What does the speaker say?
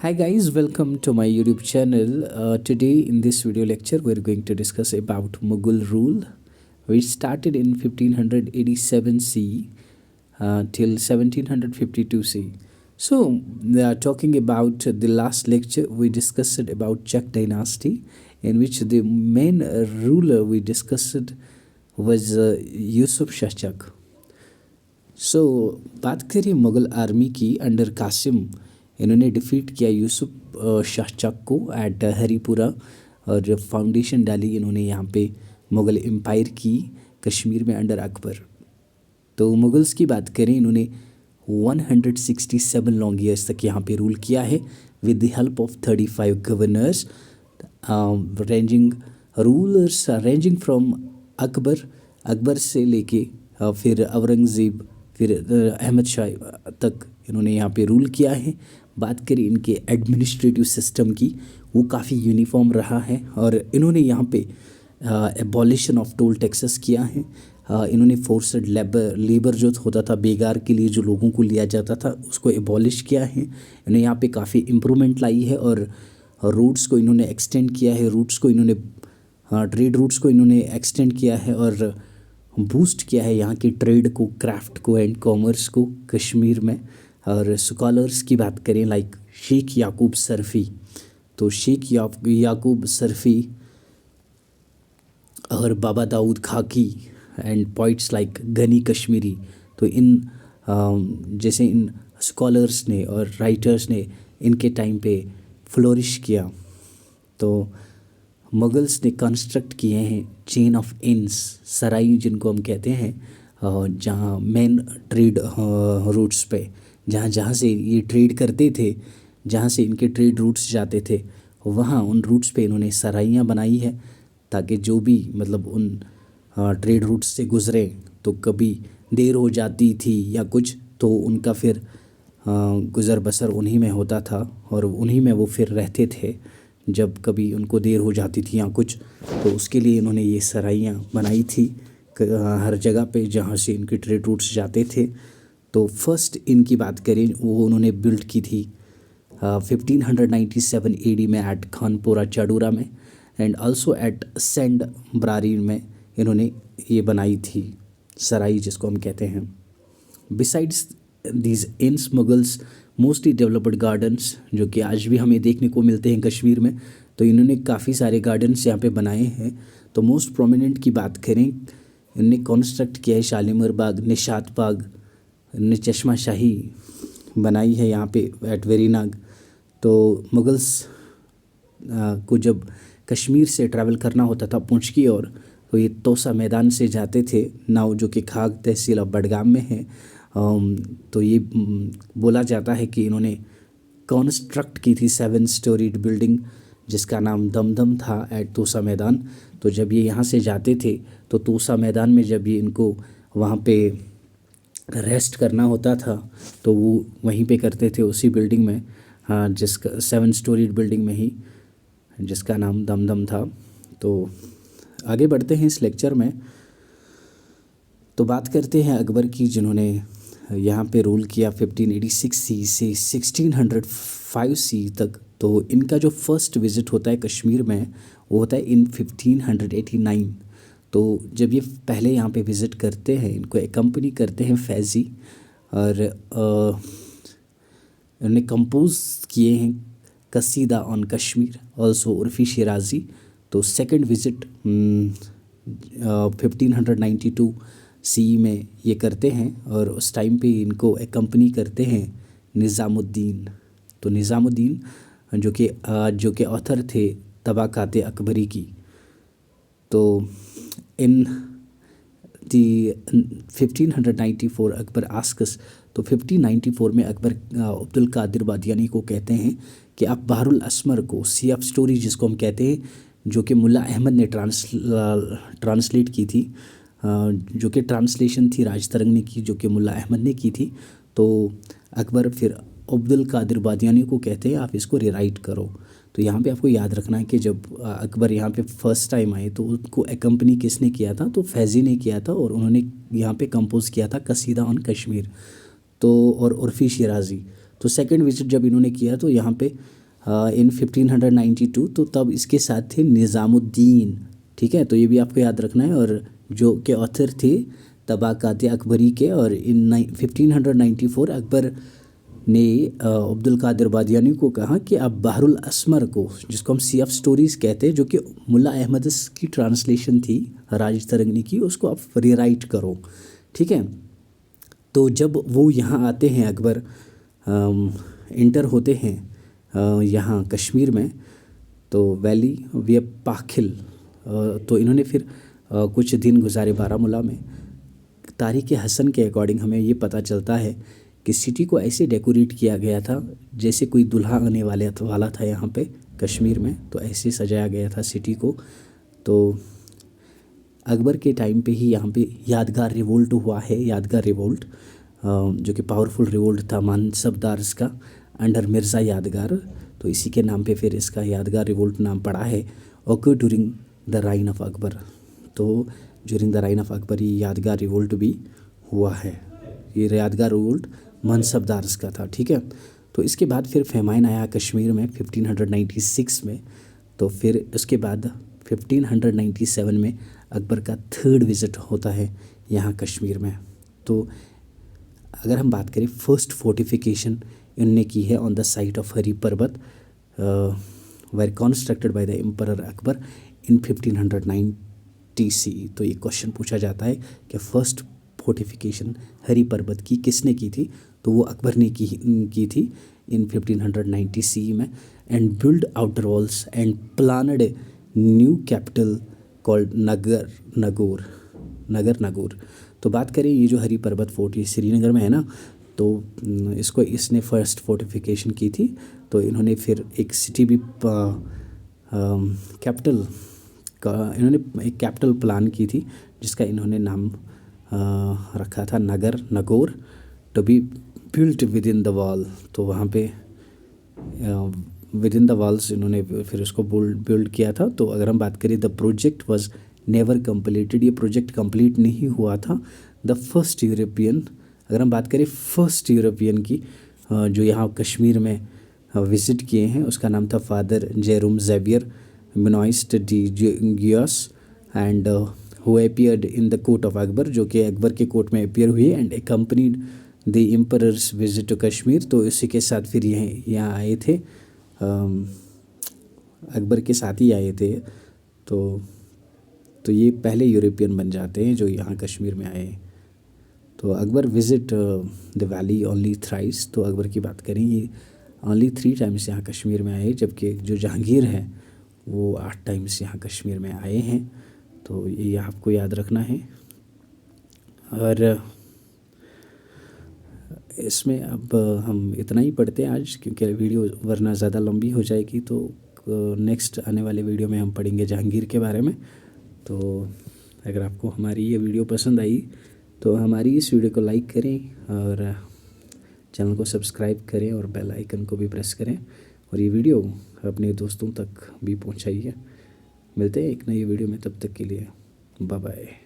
Hi guys, welcome to my YouTube channel. Today in this video lecture we're going to discuss about Mughal rule, which started in 1587 C till 1752 C. So, talking about the last lecture, we discussed about Chak dynasty, in which the main ruler we discussed was Yusuf Shah Chak. सो बात करें Mughal army की under Qasim, इन्होंने defeat किया यूसुफ शाह चक को eight Haripura और foundation डाली इन्होंने यहाँ पे मुग़ल एम्पायर की कश्मीर में अंडर अकबर। तो मुग़ल्स की बात करें, इन्होंने 167 लॉन्ग ईयर्स तक यहाँ पे रूल किया है with the help of 35 governors ranging from Akbar से लेके फिर औरंगज़ेब फिर अहमद शाह तक इन्होंने यहाँ पे रूल किया है। बात करें इनके एडमिनिस्ट्रेटिव सिस्टम की, वो काफ़ी यूनिफॉर्म रहा है और इन्होंने यहाँ पे एबॉलिशन ऑफ टोल टैक्सेस किया है। इन्होंने फोर्सड लेबर जो होता था बेगार के लिए, जो लोगों को लिया जाता था, उसको एबॉलिश किया है। इन्होंने यहाँ पे काफ़ी इम्प्रूवमेंट लाई है और रूट्स को इन्होंने एक्सटेंड किया है, ट्रेड रूट्स को इन्होंने एक्सटेंड किया है और बूस्ट किया है यहाँ की ट्रेड को, क्राफ्ट को एंड कॉमर्स को कश्मीर में। और स्कॉलर्स की बात करें लाइक शेख याकूब सरफ़ी, तो शेख याकूब सरफ़ी और Baba Daud Khaki and poets like Ghani Kashmiri, तो जैसे इन स्कॉलर्स ने और राइटर्स ने इनके टाइम पे फ्लोरिश किया। तो मुग़ल्स ने कंस्ट्रक्ट किए हैं चेन ऑफ इंस, सराई जिनको हम कहते हैं, जहाँ मेन ट्रेड रूट्स पे जहाँ से ये ट्रेड करते थे, जहाँ से इनके ट्रेड रूट्स जाते थे, वहाँ उन रूट्स पे इन्होंने सराइयाँ बनाई है ताकि जो भी मतलब उन ट्रेड रूट्स से गुज़रे तो कभी देर हो जाती थी या कुछ, तो उनका फिर गुज़र बसर उन्हीं में होता था और उन्हीं में वो फिर रहते थे। जब कभी उनको देर हो जाती थी या कुछ, तो उसके लिए इन्होंने ये सराइयाँ बनाई थी हर जगह पे जहाँ से इनके ट्रेड रूट्स जाते थे। तो फर्स्ट इनकी बात करें, वो उन्होंने बिल्ड की थी 1597 AD में एट खानपुरा चाडूरा में एंड आल्सो एट सेंड ब्रारी में इन्होंने ये बनाई थी सराई जिसको हम कहते हैं। बिसाइड्स दीज इंस मुगल्स मोस्टली डेवलप्ड गार्डन्स, जो कि आज भी हमें देखने को मिलते हैं कश्मीर में, तो इन्होंने काफ़ी सारे गार्डन्स यहाँ पे बनाए हैं। तो मोस्ट प्रोमिनेंट की बात करें, इन्होंने कॉन्स्ट्रक्ट किया है शालीमार बाग, निशात बाग, इन्होंने चश्मा शाही बनाई है यहाँ पे एट वेरीनाग। तो मुगल्स को जब कश्मीर से ट्रैवल करना होता था पूंछ की ओर, तो ये तोसा मैदान से जाते थे, नाव जो कि खाग तहसील अब बडगाम में है। तो ये बोला जाता है कि इन्होंने कॉन्स्ट्रक्ट की थी 7 स्टोरीड बिल्डिंग जिसका नाम दमदम था एट तोसा मैदान। तो जब ये यहाँ से जाते थे तो तोसा मैदान में जब ये इनको वहाँ पे रेस्ट करना होता था तो वो वहीं पे करते थे उसी बिल्डिंग में, हाँ, जिसका 7 स्टोरीड बिल्डिंग में ही, जिसका नाम दमदम था। तो आगे बढ़ते हैं इस लेक्चर में, तो बात करते हैं अकबर की, जिन्होंने यहाँ पे रूल किया 1586 सी से 1605 सी तक। तो इनका जो फर्स्ट विज़िट होता है कश्मीर में वो होता है इन 1589। तो जब ये पहले यहाँ पे विज़िट करते हैं, इनको एकम्पनी करते हैं फैज़ी, और इन्होंने कंपोज किए हैं कसीदा ऑन कश्मीर ऑल्सो उर्फ़ी शिराजी। तो सेकंड विज़िट 1592 सी में ये करते हैं और उस टाइम पे इनको एकम्पनी करते हैं निज़ामुद्दीन। तो निज़ामुद्दीन जो कि ऑथर थे तबाकात अकबरी की। तो इन दी 1594 अकबर आस्कस, तो 1594 में अकबर अब्दुल कादिर बादियानी को कहते हैं कि आप बहरुल असमर को, सी ऑफ स्टोरी जिसको हम कहते हैं, जो कि मुल्ला अहमद ने ट्रांसलेट की थी, जो कि ट्रांसलेशन थी राज तरंगनी की, जो कि मुल्ला अहमद ने की थी। तो अकबर फिर अब्दुल कादिर बादियानी को कहते हैं आप इसको रिराइट करो। तो यहाँ पे आपको याद रखना है कि जब अकबर यहाँ पे फर्स्ट टाइम आए तो उनको एकम्पनी किसने किया था, तो फैज़ी ने किया था, और उन्होंने यहाँ पे कंपोज़ किया था कसीदा ऑन कश्मीर तो और उर्फ़ी शिराजी। तो सेकंड विजिट जब इन्होंने किया तो यहाँ पे इन 1592, तो तब इसके साथ थे निज़ामुद्दीन, ठीक है, तो ये भी आपको याद रखना है। और जो के ऑथर थे तबाकात अकबरी के, और इन 1594 अकबर ने अब्दुल कादिर बादियानी को कहा कि आप बहरुल असमर को, जिसको हम सी ऑफ स्टोरीज़ कहते हैं, जो कि मुल्ला अहमद की ट्रांसलेशन थी राज तरंगनी की, उसको आप रीराइट करो, ठीक है। तो जब वो यहाँ आते हैं, अकबर इंटर होते हैं यहाँ कश्मीर में, तो वैली वे पाखिल, तो इन्होंने फिर कुछ दिन गुजारे बारामूला में। तारीख़ हसन के अकॉर्डिंग हमें ये पता चलता है कि सिटी को ऐसे डेकोरेट किया गया था जैसे कोई दूल्हा आने वाला था यहाँ पे कश्मीर में, तो ऐसे सजाया गया था सिटी को। तो अकबर के टाइम पे ही यहाँ पे यादगार रिवोल्ट हुआ है, यादगार रिवोल्ट, जो कि पावरफुल रिवोल्ट था मानसबदार्स का अंडर मिर्ज़ा यादगार, तो इसी के नाम पे फिर इसका यादगार रिवोल्ट नाम पड़ा है। Occur during the reign of Akbar, तो during the reign of Akbar ये यादगार रिवोल्ट भी हुआ है। ये यादगार रिवोल्ट मनसबदार्स का था, ठीक है। तो इसके बाद फिर फेमाइन आया कश्मीर में 1596 में, तो फिर उसके बाद 1597 में अकबर का थर्ड विज़िट होता है यहाँ कश्मीर में। तो अगर हम बात करें फर्स्ट फोर्टिफिकेशन इन्होंने की है on the site of Hari Parbat, were constructed by the emperor Akbar in 1590 C. तो ये क्वेश्चन पूछा जाता है कि फर्स्ट फोर्टिफिकेशन हरी पर्वत की किसने की थी, तो वो अकबर ने की थी इन 1590 सी में। And build outer walls and planned new capital called Nagar Nagaur. तो बात करें ये जो हरी पर्वत फोर्ट ये श्रीनगर में है ना, तो इसने फर्स्ट फोर्टिफिकेशन की थी। तो इन्होंने फिर एक सिटी भी कैपिटल का इन्होंने एक कैपिटल प्लान की थी जिसका इन्होंने नाम रखा था Nagaur, to be built within the wall. तो वहाँ पे विद इन द वॉल्स इन्होंने फिर उसको बिल्ड किया था। तो अगर हम बात करें the project was never completed, ये प्रोजेक्ट कंप्लीट नहीं हुआ था। द फर्स्ट यूरोपियन, अगर हम बात करें फर्स्ट यूरोपियन की जो यहाँ कश्मीर में विज़िट किए हैं, उसका नाम था फादर जेरोम ज़ेवियर मिनोइस्ट de Goes and who appeared in the court of Akbar, जो कि अकबर के कोर्ट में अपीयर हुए and accompanied the emperor's visit to Kashmir. तो इसी के साथ फिर यहाँ आए थे, अकबर के साथ ही आए थे। तो ये पहले यूरोपियन बन जाते हैं जो यहाँ कश्मीर में आए। तो Akbar visit the valley only thrice, तो अकबर की बात करें ये ओनली 3 टाइम्स यहाँ कश्मीर में आए, जबकि जो जहांगीर है वो 8 टाइम्स यहाँ कश्मीर में आए हैं। तो ये आपको याद रखना है। और इसमें अब हम इतना ही पढ़ते हैं आज, क्योंकि वीडियो वरना ज़्यादा लंबी हो जाएगी। तो नेक्स्ट आने वाले वीडियो में हम पढ़ेंगे जहांगीर के बारे में। तो अगर आपको हमारी ये वीडियो पसंद आई तो हमारी इस वीडियो को लाइक करें और चैनल को सब्सक्राइब करें और बेल आइकन को भी प्रेस करें, और ये वीडियो अपने दोस्तों तक भी पहुंचाइए। मिलते हैं एक नई वीडियो में, तब तक के लिए बाय बाय।